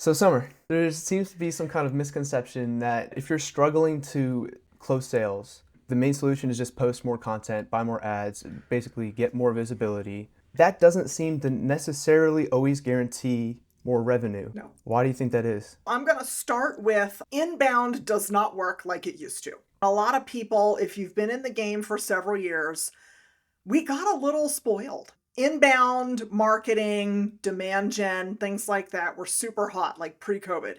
So, Summer, there seems to be some kind of misconception that if you're struggling to close sales, the main solution is just post more content, buy more ads, basically get more visibility. That doesn't seem to necessarily always guarantee more revenue. No. Why do you think that is? I'm going to start with inbound does not work like it used to. A lot of people, if you've been in the game for several years, we got a little spoiled. Inbound marketing, demand gen, things like that were super hot, like pre COVID.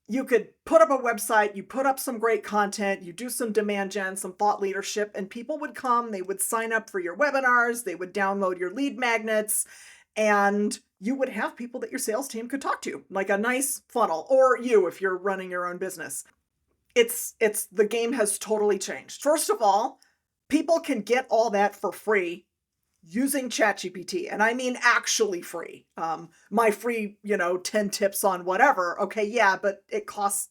You could put up a website, you put up some great content, you do some demand gen, some thought leadership, and people would come, they would sign up for your webinars, they would download your lead magnets, and you would have people that your sales team could talk to, like a nice funnel, or you if you're running your own business. It's the game has totally changed. First of all, people can get all that for free using ChatGPT, and I mean actually free. My free, 10 tips on whatever. Okay, yeah, but it costs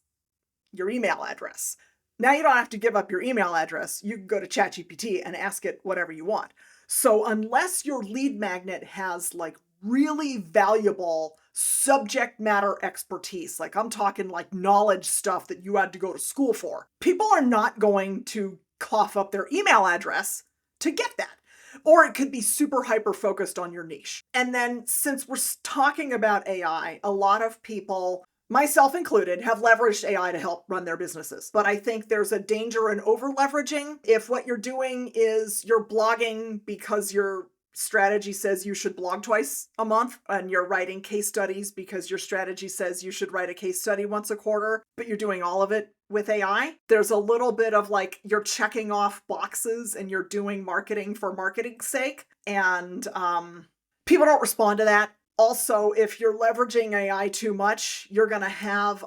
your email address. Now you don't have to give up your email address. You can go to ChatGPT and ask it whatever you want. So unless your lead magnet has like really valuable subject matter expertise, like I'm talking like knowledge stuff that you had to go to school for, people are not going to cough up their email address to get that. Or it could be super hyper focused on your niche. And then since we're talking about AI, a lot of people, myself included, have leveraged AI to help run their businesses. But I think there's a danger in over leveraging. If what you're doing is you're blogging because your strategy says you should blog twice a month, and you're writing case studies because your strategy says you should write a case study once a quarter, but you're doing all of it with AI, there's a little bit of like you're checking off boxes and you're doing marketing for marketing's sake. And people don't respond to that. Also, if you're leveraging AI too much, you're going to have,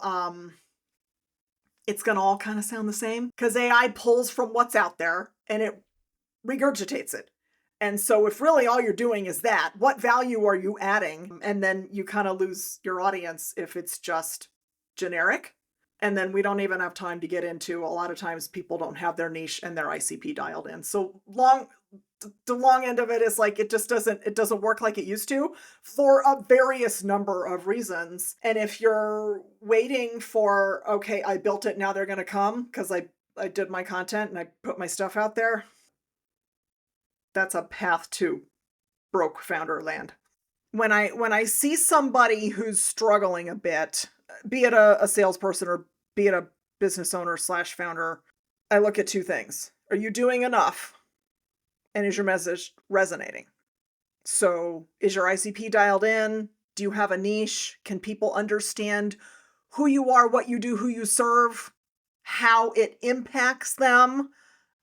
it's going to all kind of sound the same because AI pulls from what's out there and it regurgitates it. And so if really all you're doing is that, what value are you adding? And then you kind of lose your audience if it's just generic. And then we don't even have time to get into, a lot of times people don't have their niche and their ICP dialed in. So the long end of it is like it doesn't work like it used to for a various number of reasons. And if you're waiting for, okay, I built it, now they're going to come because I did my content and I put my stuff out there, that's a path to broke founder land. When I see somebody who's struggling a bit, be it a salesperson or be it a business owner slash founder, I look at two things. Are you doing enough? And is your message resonating? So is your ICP dialed in? Do you have a niche? Can people understand who you are, what you do, who you serve, how it impacts them?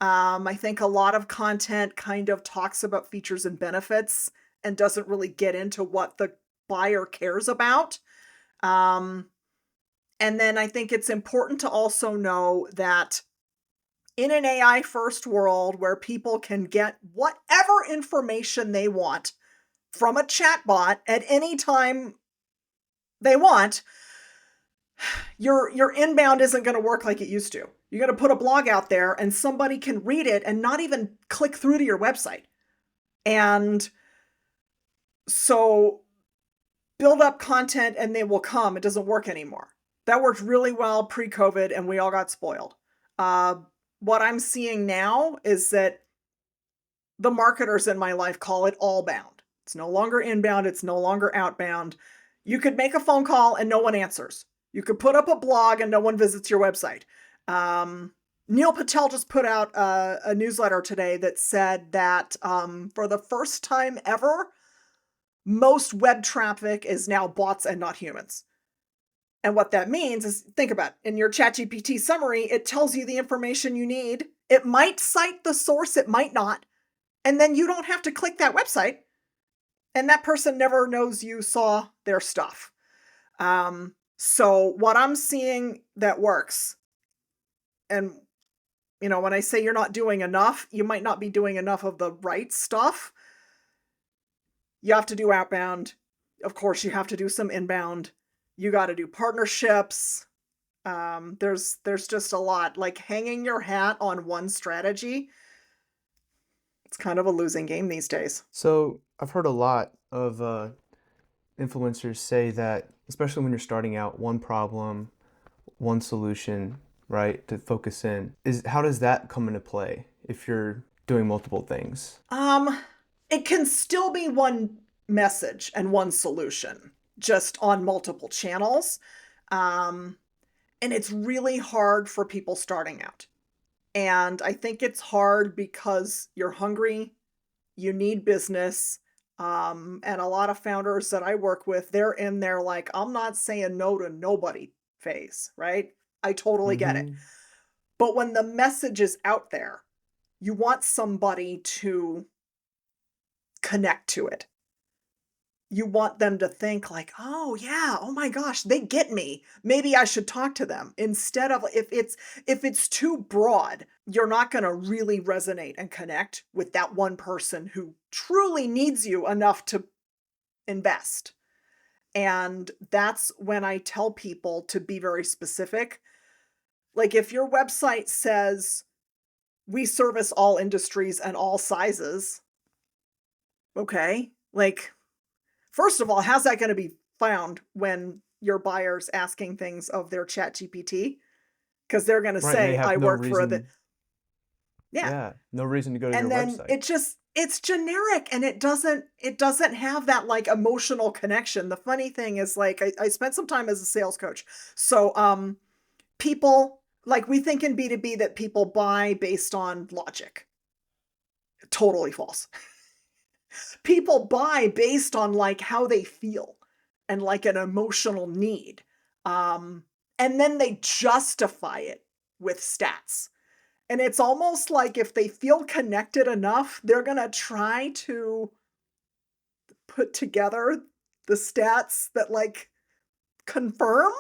I think a lot of content kind of talks about features and benefits and doesn't really get into what the buyer cares about. And then I think it's important to also know that in an AI first world where people can get whatever information they want from a chatbot at any time they want, your inbound isn't going to work like it used to. You're going to put a blog out there and somebody can read it and not even click through to your website. And so build up content and they will come. It doesn't work anymore. That worked really well pre-COVID and we all got spoiled. What I'm seeing now is that the marketers in my life call it all bound. It's no longer inbound. It's no longer outbound. You could make a phone call and no one answers. You could put up a blog and no one visits your website. Neil Patel just put out a newsletter today that said that for the first time ever, most web traffic is now bots and not humans. And what that means is, think about it. In your ChatGPT summary, it tells you the information you need. It might cite the source, it might not. And then you don't have to click that website. And that person never knows you saw their stuff. So what I'm seeing that works, and when I say you're not doing enough, you might not be doing enough of the right stuff. You have to do outbound. Of course, you have to do some inbound. You got to do partnerships. There's just a lot. Like hanging your hat on one strategy, it's kind of a losing game these days. So, I've heard a lot of influencers say that, especially when you're starting out, one problem, one solution, right, to focus in. Is how does that come into play if you're doing multiple things? Um, it can still be one message and one solution, just on multiple channels. Um, and it's really hard for people starting out. And I think it's hard because you're hungry, you need business. And a lot of founders that I work with, they're in there like, I'm not saying no to nobody phase, right? I totally get it. Mm-hmm. But when the message is out there, you want somebody to connect to it. You want them to think like, "Oh, yeah, oh my gosh, they get me. Maybe I should talk to them." Instead of if it's too broad, you're not gonna really resonate and connect with that one person who truly needs you enough to invest. And that's when I tell people to be very specific. Like if your website says, "We service all industries and all sizes," okay, like first of all, how's that gonna be found when your buyer's asking things of their Chat GPT? Because 'Cause they're gonna Right, and they say, have "I no work for the." reason, Yeah, yeah, no reason to go to your and then website. it's generic and it doesn't have that, like, emotional connection. The funny thing is, like, I spent some time as a sales coach. So, people like, we think in B2B that people buy based on logic. Totally false. People buy based on, like, how they feel and, like, an emotional need, um, and then they justify it with stats, and it's almost like if they feel connected enough, they're gonna try to put together the stats that, like, confirm,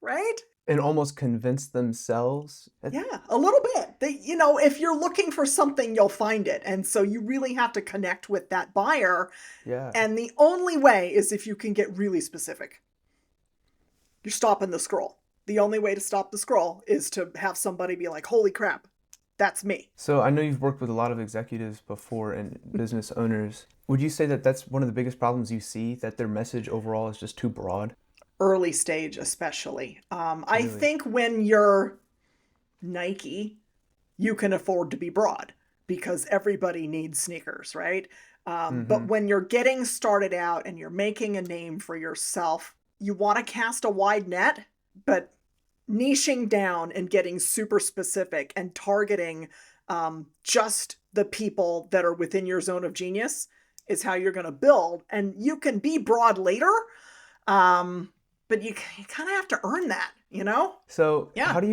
right? And almost convince themselves. Yeah, a little bit. If you're looking for something, you'll find it, and so you really have to connect with that buyer, Yeah. and the only way is if you can get really specific. You're stopping the scroll. The only way to stop the scroll is to have somebody be like, "Holy crap, that's me." So I know you've worked with a lot of executives before and business owners. Would you say that that's one of the biggest problems you see, that their message overall is just too broad? Early stage, especially. I Really? think when you're Nike, you can afford to be broad because everybody needs sneakers, right? But Mm-hmm. when you're getting started out and you're making a name for yourself, you want to cast a wide net, but niching down and getting super specific and targeting just the people that are within your zone of genius is how you're going to build. And you can be broad later, um, but you kind of have to earn that, you know? So Yeah. how do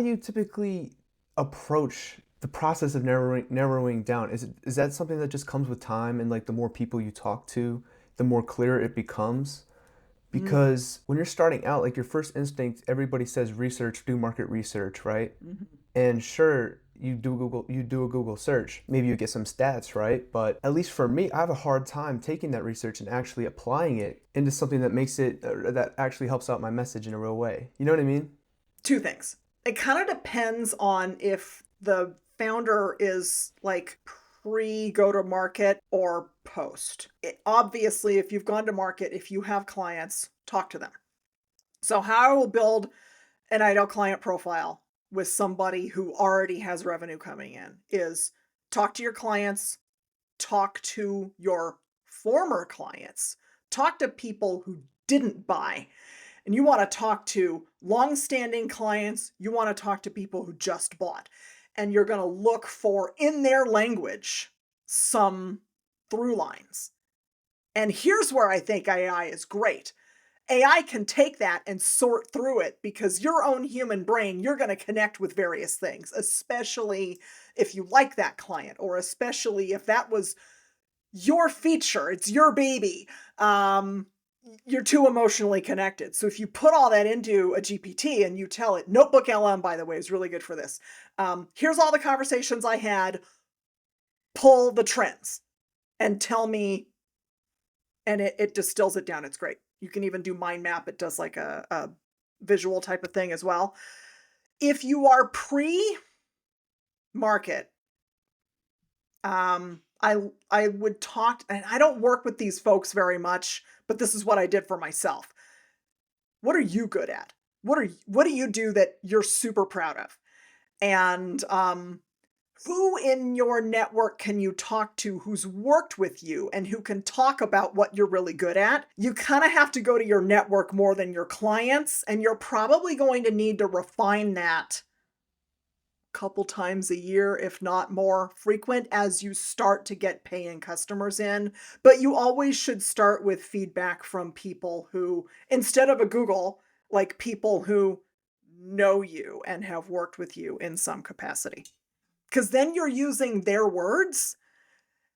you typically approach the process of narrowing down? Is that something that just comes with time, and like the more people you talk to, the more clear it becomes? Mm. Because when you're starting out, like your first instinct, everybody says research, do market research, right? Mhm. And sure, you do a Google search, maybe you get some stats, right? But at least for me, I have a hard time taking that research and actually applying it into something that makes it that actually helps out my message in a real way. You know what I mean? Two things. It kind of depends on if the founder is like pre go to market or post. Obviously, if you've gone to market, if you have clients, talk to them. So, how I will build an ideal client profile with somebody who already has revenue coming in is talk to your clients, talk to your former clients, talk to people who didn't buy. And you want to talk to long-standing clients, you want to talk to people who just bought. And you're going to look for in their language some through lines. And here's where I think AI is great. AI can take that and sort through it because your own human brain, you're going to connect with various things, especially if you like that client or especially if that was your feature, it's your baby. Um, you're too emotionally connected. So if you put all that into a GPT and you tell it, Notebook LM, by the way, is really good for this. Here's all the conversations I had, pull the trends and tell me, and it distills it down. It's great. You can even do mind map. It does like a visual type of thing as well. If you are pre market, I would talk, and I don't work with these folks very much, but this is what I did for myself. What are you good at? What do you do that you're super proud of? And who in your network can you talk to who's worked with you and who can talk about what you're really good at? You kind of have to go to your network more than your clients, and you're probably going to need to refine that a couple times a year, if not more frequent, as you start to get paying customers in. But you always should start with feedback from people who, instead of a Google, like people who know you and have worked with you in some capacity. Because then you're using their words.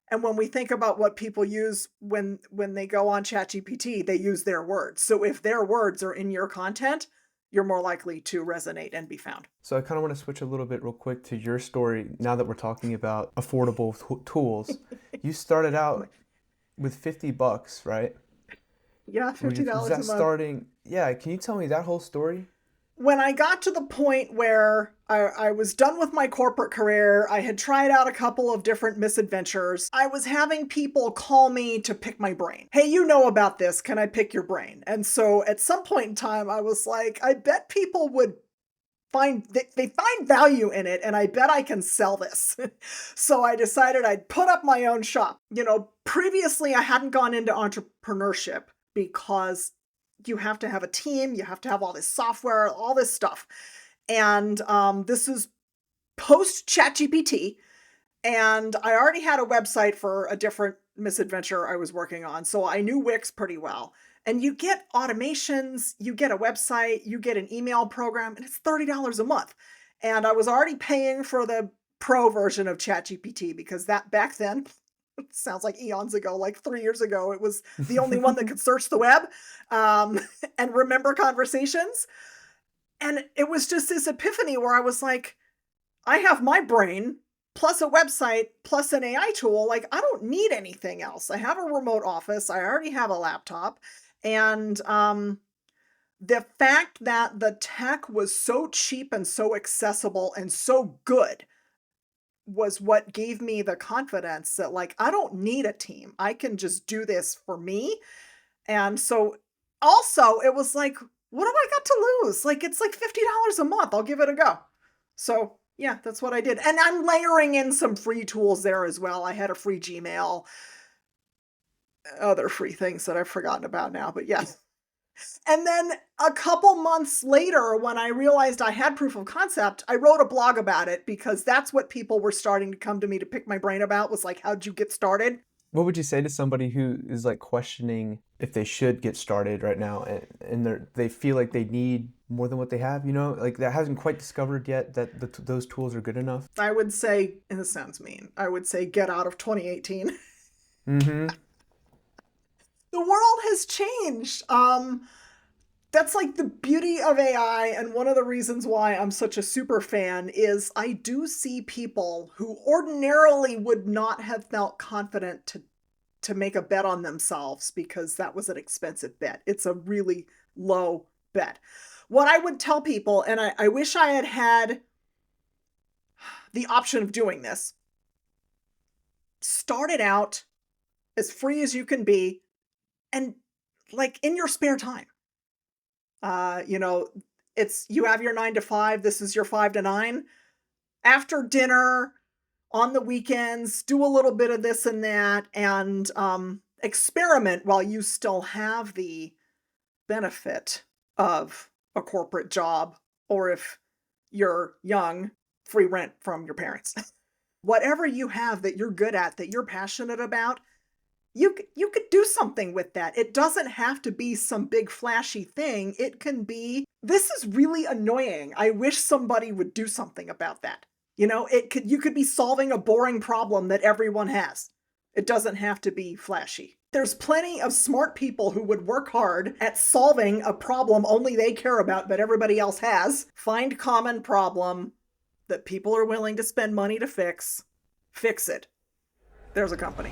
And when we think about what people use when they go on ChatGPT, they use their words. So if their words are in your content, you're more likely to resonate and be found. So I kind of want to switch a little bit real quick to your story now that we're talking about affordable tools. You started out with $50, right? Yeah, $50 Was that a month. starting? Yeah, can you tell me that whole story? When I got to the point where I was done with my corporate career, I had tried out a couple of different misadventures. I was having people call me to pick my brain. Hey, you know about this. Can I pick your brain? And so at some point in time, I was like, I bet people would they find value in it, and I bet I can sell this. So I decided I'd put up my own shop. Previously I hadn't gone into entrepreneurship because you have to have a team, you have to have all this software, all this stuff. And this is post ChatGPT, and I already had a website for a different misadventure I was working on, so I knew Wix pretty well. And you get automations, you get a website, you get an email program, and it's $30 a month. And I was already paying for the pro version of ChatGPT because that back then, it sounds like eons ago, like 3 years ago, it was the only one that could search the web and remember conversations. And it was just this epiphany where I was like, I have my brain plus a website plus an AI tool. Like, I don't need anything else. I have a remote office. I already have a laptop. And the fact that the tech was so cheap and so accessible and so good was what gave me the confidence that, like, I don't need a team. I can just do this for me. And so also it was like, what have I got to lose? Like, it's like $50 a month. I'll give it a go. So yeah, that's what I did. And I'm layering in some free tools there as well. I had a free Gmail, other free things that I've forgotten about now, but yes. And then a couple months later, when I realized I had proof of concept, I wrote a blog about it because that's what people were starting to come to me to pick my brain about, was like, how'd you get started? What would you say to somebody who is like questioning if they should get started right now, and they feel like they need more than what they have, like that hasn't quite discovered yet that those tools are good enough? I would say, and this sounds mean, I would say get out of 2018. Mm-hmm. The world has changed. That's like the beauty of AI, and one of the reasons why I'm such a super fan is I do see people who ordinarily would not have felt confident to make a bet on themselves because that was an expensive bet. It's a really low bet. What I would tell people, and I wish I had had the option of doing this, start it out as free as you can be, and like in your spare time. It's, you have your 9 to 5, this is your 5 to 9. After dinner, on the weekends, do a little bit of this and that, and experiment while you still have the benefit of a corporate job, or if you're young, free rent from your parents. Whatever you have that you're good at, that you're passionate about, you could do something with that. It doesn't have to be some big flashy thing. It can be, this is really annoying. I wish somebody would do something about that. You could be solving a boring problem that everyone has. It doesn't have to be flashy. There's plenty of smart people who would work hard at solving a problem only they care about but everybody else has. Find common problem that people are willing to spend money to fix it. There's a company.